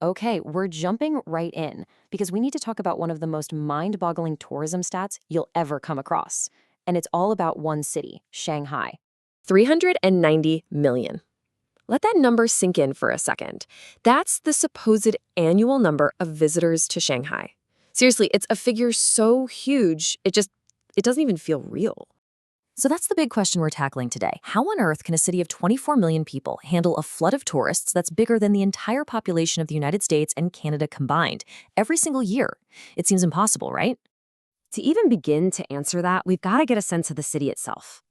Okay, we're jumping right in because we need to talk about one of the most mind-boggling tourism stats you'll ever come across. And it's all about one city, Shanghai. 390 million. Let that number sink in for a second. That's the supposed annual number of visitors to Shanghai. Seriously, it's a figure so huge, it doesn't even feel real. So that's the big question we're tackling today. How on earth can a city of 24 million people handle a flood of tourists that's bigger than the entire population of the United States and Canada combined every single year? It seems impossible, right? To even begin to answer that, we've got to get a sense of the city itself.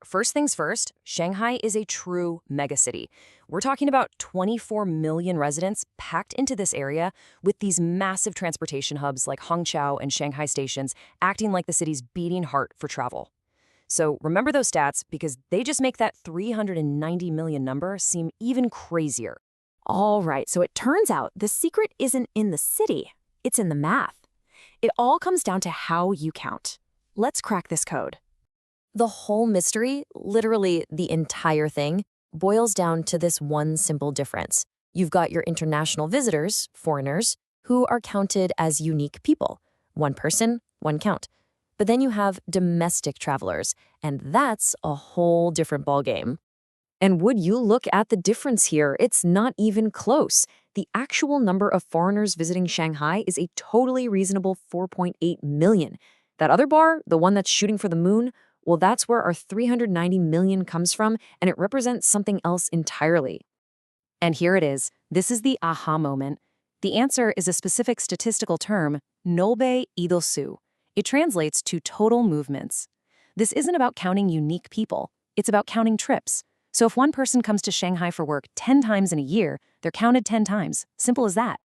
First things first, Shanghai is a true megacity. We're talking about 24 million residents packed into this area with these massive transportation hubs like Hangzhou and Shanghai stations acting like the city's beating heart for travel. So remember those stats because they just make that 390 million number seem even crazier. All right, so it turns out the secret isn't in the city, it's in the math. It all comes down to how you count. Let's crack this code. The whole mystery, literally the entire thing, boils down to this one simple difference. You've got your international visitors, foreigners, who are counted as unique people. One person, one count. But then you have domestic travelers, and that's a whole different ballgame. And would you look at the difference here? It's not even close. The actual number of foreigners visiting Shanghai is a totally reasonable 4.8 million. That other bar, the one that's shooting for the moon, well, that's where our 390 million comes from, and it represents something else entirely. And here it is. This is the aha moment. The answer is a specific statistical term, nolbe idosu. It translates to total movements. This isn't about counting unique people. It's about counting trips. So if one person comes to Shanghai for work 10 times in a year, they're counted 10 times. Simple as that.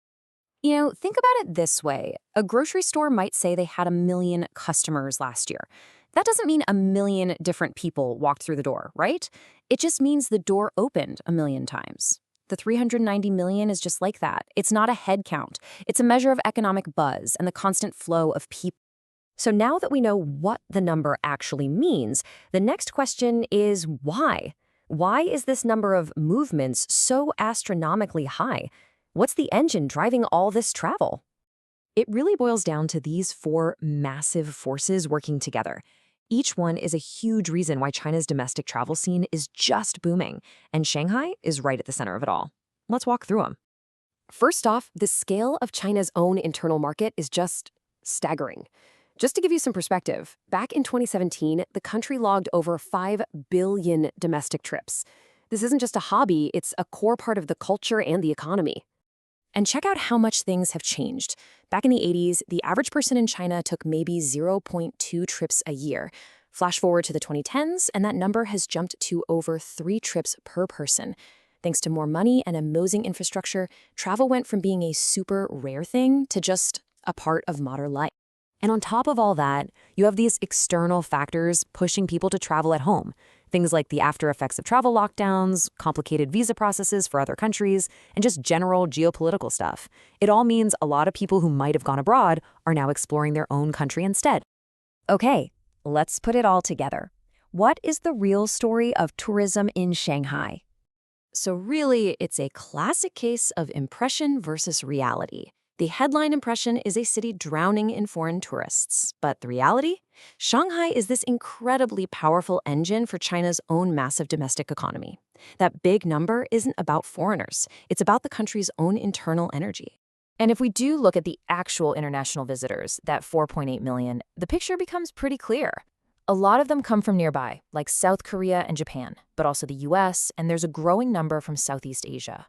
You know, think about it this way. A grocery store might say they had 1 million customers last year. That doesn't mean 1 million different people walked through the door, right? It just means the door opened 1 million times. The 390 million is just like that. It's not a head count. It's a measure of economic buzz and the constant flow of people. So now that we know what the number actually means, the next question is why? Why is this number of movements so astronomically high? What's the engine driving all this travel? It really boils down to these 4 massive forces working together. Each one is a huge reason why China's domestic travel scene is just booming, and Shanghai is right at the center of it all. Let's walk through them. First off, the scale of China's own internal market is just staggering. Just to give you some perspective, back in 2017, the country logged over 5 billion domestic trips. This isn't just a hobby, it's a core part of the culture and the economy. And check out how much things have changed. Back in the 80s, the average person in China took maybe 0.2 trips a year. Flash forward to the 2010s, and that number has jumped to over 3 trips per person. Thanks to more money and amazing infrastructure, travel went from being a super rare thing to just a part of modern life. And on top of all that, you have these external factors pushing people to travel at home. Things like the after effects of travel lockdowns, complicated visa processes for other countries, and just general geopolitical stuff. It all means a lot of people who might have gone abroad are now exploring their own country instead. Okay, let's put it all together. What is the real story of tourism in Shanghai? So really, it's a classic case of impression versus reality. The headline impression is a city drowning in foreign tourists. But the reality? Shanghai is this incredibly powerful engine for China's own massive domestic economy. That big number isn't about foreigners. It's about the country's own internal energy. And if we do look at the actual international visitors, that 4.8 million, the picture becomes pretty clear. A lot of them come from nearby, like South Korea and Japan, but also the US, and there's a growing number from Southeast Asia.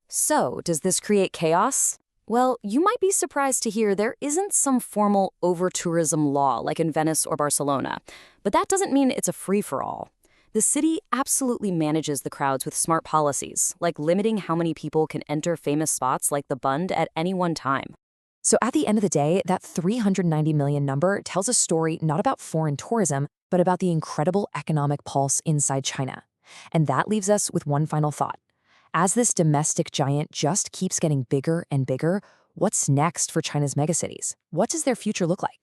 So, does this create chaos? Well, you might be surprised to hear there isn't some formal over-tourism law like in Venice or Barcelona, but that doesn't mean it's a free-for-all. The city absolutely manages the crowds with smart policies, like limiting how many people can enter famous spots like the Bund at any one time. So at the end of the day, that 390 million number tells a story not about foreign tourism, but about the incredible economic pulse inside China. And that leaves us with one final thought. As this domestic giant just keeps getting bigger and bigger, what's next for China's megacities? What does their future look like?